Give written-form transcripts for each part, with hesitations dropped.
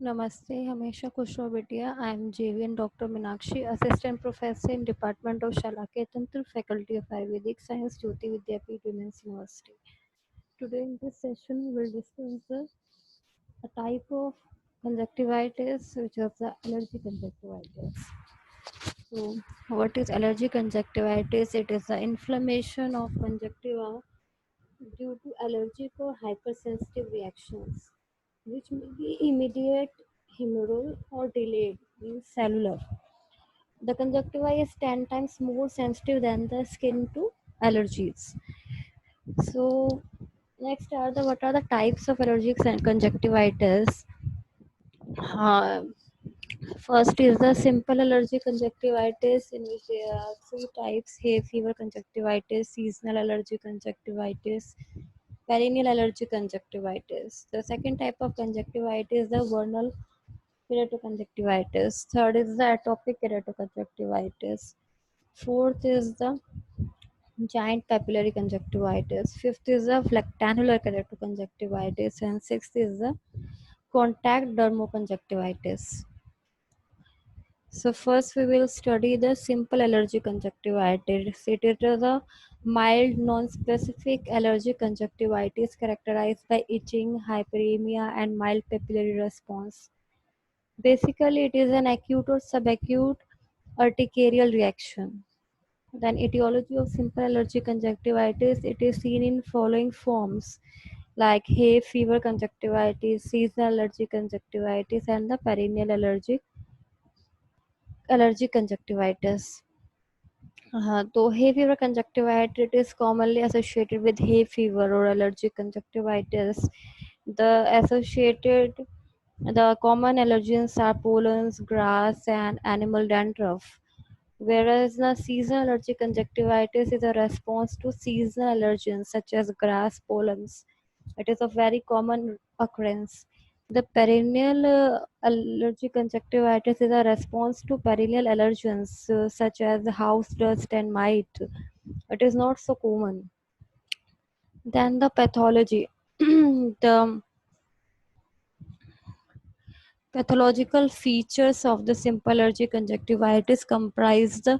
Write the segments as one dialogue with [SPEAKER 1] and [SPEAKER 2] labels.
[SPEAKER 1] Namaste, Hamesha Kushro Bitia. I am JVN Dr. Minakshi, Assistant Professor in Department of Shalakya Tantra, Faculty of Ayurvedic Science, Jyoti Vidyapeeth Women's University. Today in this session, we will discuss a type of conjunctivitis, which is the allergic conjunctivitis. So, what is allergic conjunctivitis? It is the inflammation of conjunctiva due to allergic or hypersensitive reactions, which may be immediate, humoral, or delayed, means cellular. The conjunctiva is 10 times more sensitive than the skin to allergies. So, next are the what are the types of allergic conjunctivitis? Uh, First is the simple allergic conjunctivitis, in which there are three types: hay fever conjunctivitis, seasonal allergic conjunctivitis, perennial allergic conjunctivitis. The second type of conjunctivitis is the vernal keratoconjunctivitis. Third is the atopic keratoconjunctivitis. Fourth is the giant papillary conjunctivitis. Fifth is the flectanular keratoconjunctivitis. And sixth is the contact dermoconjunctivitis. So first we will study the simple allergic conjunctivitis. It is a mild non-specific allergic conjunctivitis characterized by itching, hyperemia and mild papillary response. Basically it is an acute or subacute urticarial reaction. Then etiology of simple allergic conjunctivitis, it is seen in following forms like hay fever conjunctivitis, seasonal allergic conjunctivitis and the perennial allergic conjunctivitis. Though hay fever conjunctivitis is commonly associated with hay fever or allergic conjunctivitis, the common allergens are pollens, grass, and animal dandruff. Whereas the seasonal allergic conjunctivitis is a response to seasonal allergens such as grass pollens. It is a very common occurrence. The perennial allergic conjunctivitis is a response to perennial allergens such as house dust and mite. It is not so common. Then the pathology. The pathological features of the simple allergic conjunctivitis comprise the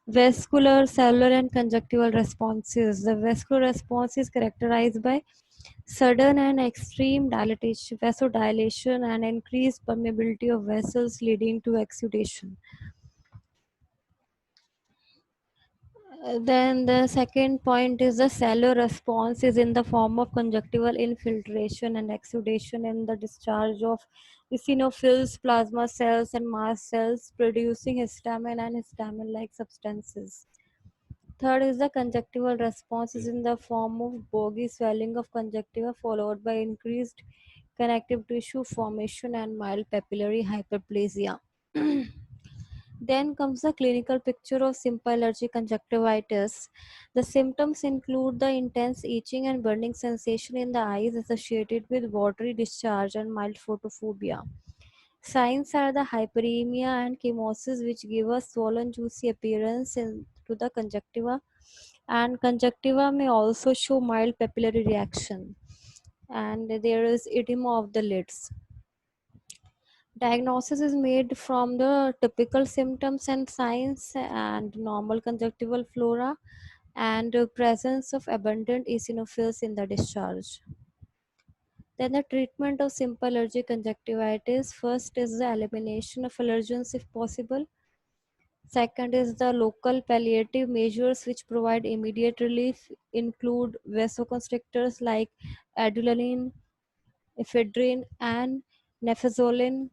[SPEAKER 1] vascular, cellular, and conjunctival responses. The vascular response is characterized by sudden and extreme dilatation, vasodilation, and increased permeability of vessels leading to exudation. Then the second point is the cellular response is in the form of conjunctival infiltration and exudation in the discharge of eosinophils, plasma cells, and mast cells, producing histamine and histamine-like substances. Third is the conjunctival response is in the form of boggy swelling of conjunctiva followed by increased connective tissue formation and mild papillary hyperplasia. Then comes the clinical picture of simple allergic conjunctivitis. The symptoms include the intense itching and burning sensation in the eyes associated with watery discharge and mild photophobia. Signs are the hyperemia and chemosis, which give a swollen, juicy appearance to the conjunctiva, and conjunctiva may also show mild papillary reaction. And there is edema of the lids. Diagnosis is made from the typical symptoms and signs and normal conjunctival flora and presence of abundant eosinophils in the discharge. Then the treatment of simple allergic conjunctivitis. First is the elimination of allergens if possible. Second is the local palliative measures which provide immediate relief include vasoconstrictors like adrenaline, ephedrine, and nefazolin.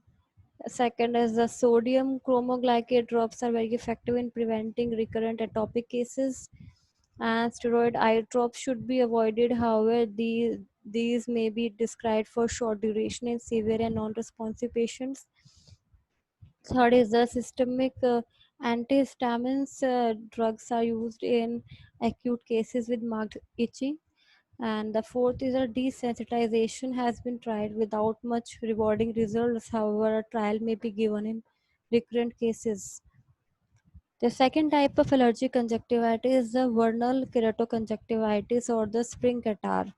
[SPEAKER 1] Second is the sodium chromoglycate drops are very effective in preventing recurrent atopic cases. And steroid eye drops should be avoided. However, these may be prescribed for short duration in severe and non-responsive patients. Third is the systemic antihistamines drugs are used in acute cases with marked itching. And the fourth is a desensitization has been tried without much rewarding results. However, a trial may be given in recurrent cases. The second type of allergic conjunctivitis is the vernal keratoconjunctivitis or the spring catarrh.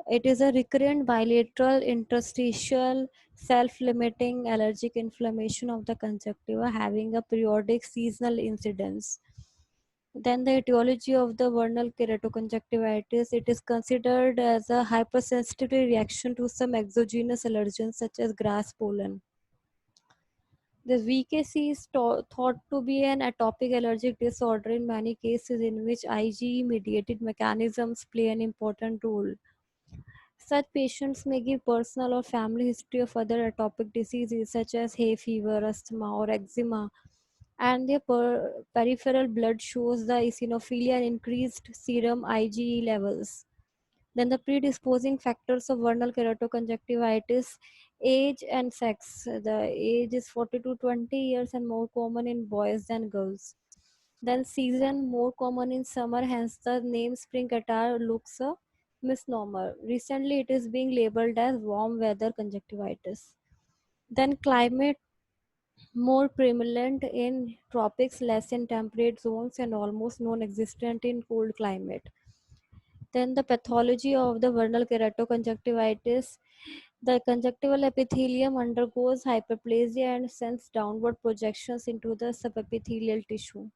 [SPEAKER 1] It is a recurrent bilateral interstitial self-limiting allergic inflammation of the conjunctiva having a periodic seasonal incidence. Then the etiology of the vernal keratoconjunctivitis, it is considered as a hypersensitivity reaction to some exogenous allergens such as grass pollen. The VKC is thought to be an atopic allergic disorder in many cases in which IgE mediated mechanisms play an important role. Such patients may give personal or family history of other atopic diseases such as hay fever, asthma, or eczema, and their peripheral blood shows the eosinophilia and increased serum IgE levels. Then the predisposing factors of vernal keratoconjunctivitis, age and sex. The age is 40 to 20 years and more common in boys than girls. Then season, more common in summer, hence the name spring catarrh looks a misnomer. Recently it is being labeled as warm weather conjunctivitis. Then climate, more prevalent in tropics, less in temperate zones, and almost non-existent in cold climate. Then the pathology of the vernal keratoconjunctivitis. The conjunctival epithelium undergoes hyperplasia and sends downward projections into the subepithelial tissue.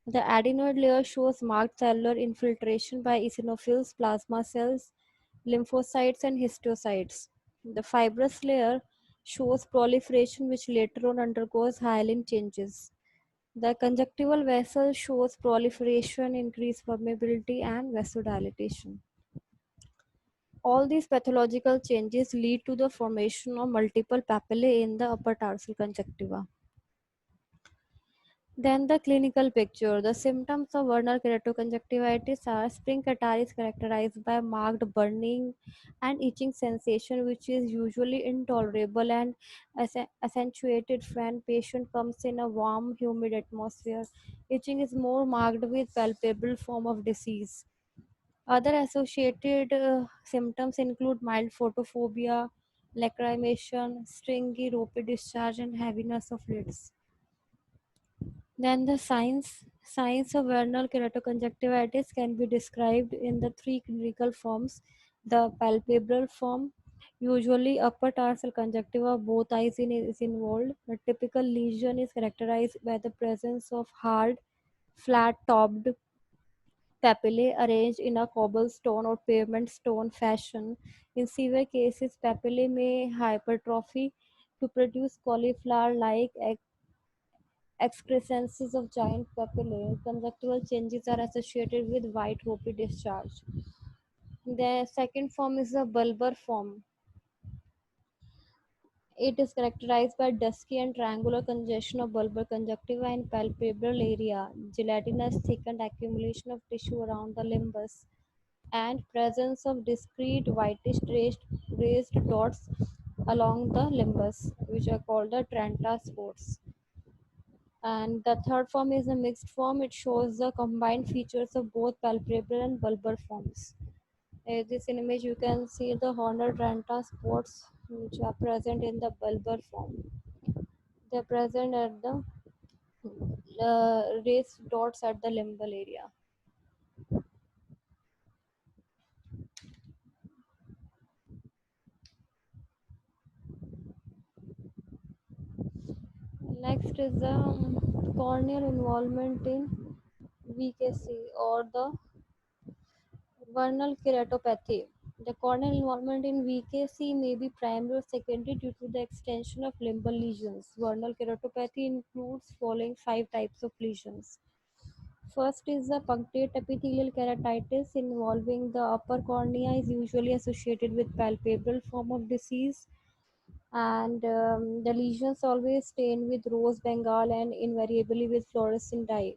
[SPEAKER 1] The adenoid layer shows marked cellular infiltration by eosinophils, plasma cells, lymphocytes, and histiocytes. The fibrous layer shows proliferation, which later on undergoes hyaline changes. The conjunctival vessel shows proliferation, increased permeability, and vasodilation. All these pathological changes lead to the formation of multiple papillae in the upper tarsal conjunctiva. Then the clinical picture. The symptoms of vernal keratoconjunctivitis are spring catarrh is characterized by marked burning and itching sensation, which is usually intolerable and accentuated when patient comes in a warm, humid atmosphere. Itching is more marked with palpable form of disease. Other associated symptoms include mild photophobia, lacrimation, stringy, ropey discharge, and heaviness of lids. Then the signs of vernal keratoconjunctivitis can be described in the three clinical forms. The palpebral form, usually upper tarsal conjunctiva, both eyes is involved. The typical lesion is characterized by the presence of hard, flat-topped papillae arranged in a cobblestone or pavement stone fashion. In severe cases, papillae may hypertrophy to produce cauliflower-like excrescences of giant papillae. Conjunctival changes are associated with white ropey discharge. The second form is the bulbar form. It is characterized by dusky and triangular congestion of bulbar conjunctiva and palpebral area, gelatinous thickened accumulation of tissue around the limbus, and presence of discrete whitish raised dots along the limbus, which are called the Trenta spots. And the third form is a mixed form. It shows the combined features of both palpebral and bulbar forms. This in image you can see the hornal Trenta spots which are present in the bulbar form. They are present at the raised dots at the limbal area. Next is the corneal involvement in VKC or the vernal keratopathy. The corneal involvement in VKC may be primary or secondary due to the extension of limbal lesions. Vernal keratopathy includes following five types of lesions. First is the punctate epithelial keratitis involving the upper cornea is usually associated with palpebral form of disease, and the lesions always stain with rose bengal and invariably with fluorescent dye.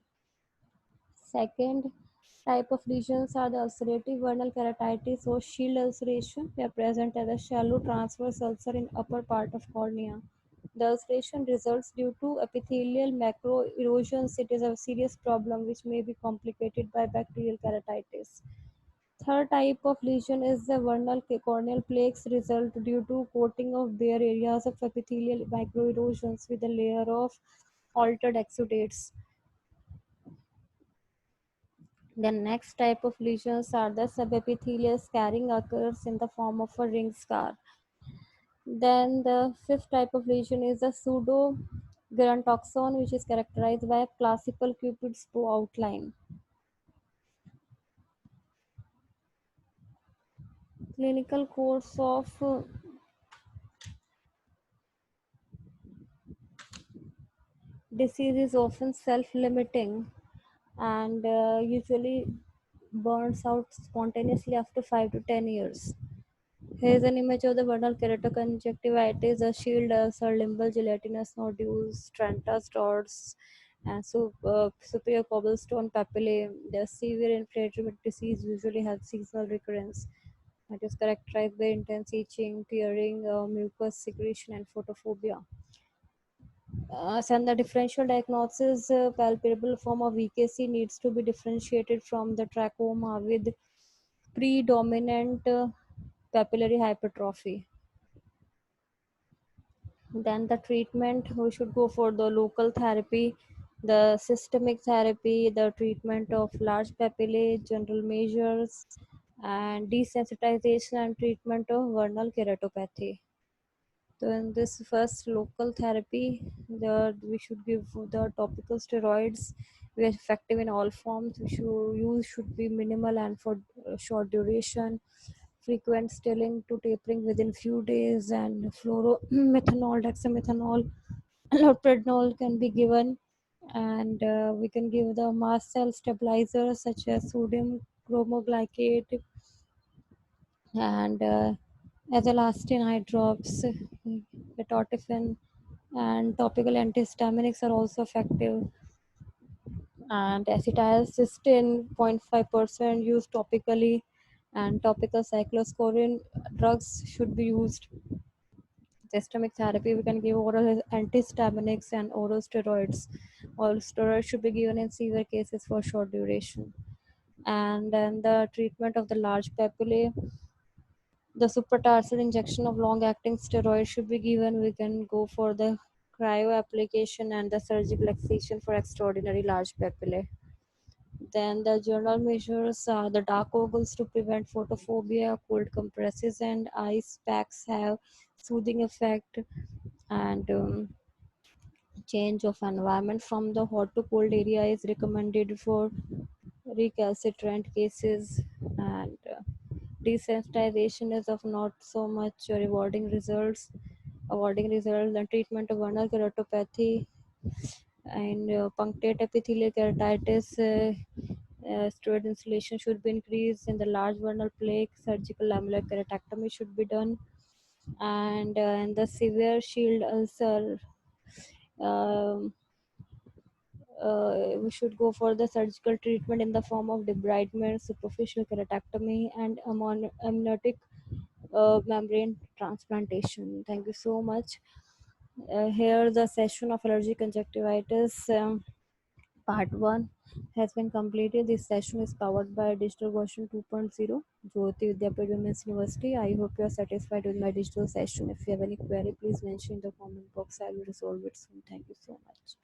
[SPEAKER 1] Second type of lesions are the ulcerative vernal keratitis or shield ulceration. They are present as a shallow transverse ulcer in upper part of cornea. The ulceration results due to epithelial macro erosions. It is a serious problem which may be complicated by bacterial keratitis. Third type of lesion is the vernal corneal plaques result due to coating of bare areas of epithelial microerosions with a layer of altered exudates. The next type of lesions are the subepithelial scarring occurs in the form of a ring scar. Then the fifth type of lesion is the pseudogerontoxon, which is characterized by a classical cupid's bow outline. Clinical course of disease is often self-limiting and usually burns out spontaneously after 5 to 10 years. Here is an image of the vernal keratoconjunctivitis, a shield ulcer, limbal gelatinous nodules, Trantas dots, and superior cobblestone papillae. The severe inflammatory disease usually has seasonal recurrence. It is characterized by intense itching, tearing, mucus secretion, and photophobia. And the differential diagnosis, palpable form of VKC needs to be differentiated from the trachoma with predominant papillary hypertrophy. Then the treatment, we should go for the local therapy, the systemic therapy, the treatment of large papillae, general measures, and desensitization and treatment of vernal keratopathy. So in this first local therapy, we should give the topical steroids. We are effective in all forms. We should use should be minimal and for short duration. Frequent stilling to tapering within few days, and fluoromethanol, dexamethanol, loprednol can be given, and we can give the mast cell stabilizers such as sodium chromoglycate and elastin eye drops, etotifen, and topical antihistaminics are also effective. And acetylcysteine 0.5% used topically, and topical cyclosporine drugs should be used. Systemic therapy, we can give oral antihistaminics and oral steroids. Oral steroids should be given in severe cases for short duration. And then the treatment of the large papillae, the supratarsal injection of long-acting steroids should be given. We can go for the cryo application and the surgical excision for extraordinary large papillae. Then the general measures are the dark goggles to prevent photophobia, cold compresses and ice packs have soothing effect, and change of environment from the hot to cold area is recommended for recalcitrant cases, and desensitization is of not so much rewarding results. Avoiding results and treatment of vernal keratopathy and punctate epithelial keratitis. Steroid insulation should be increased in the large vernal plaque. Surgical lamellar keratectomy should be done, and in the severe shield ulcer, um, we should go for the surgical treatment in the form of debridement, superficial keratectomy, and amniotic membrane transplantation. Thank you so much. Here, the session of allergic conjunctivitis, part 1, has been completed. This session is powered by Digital Version 2.0, Jyoti Vidyapit Women's University. I hope you are satisfied with my digital session. If you have any query, please mention in the comment box. I will resolve it soon. Thank you so much.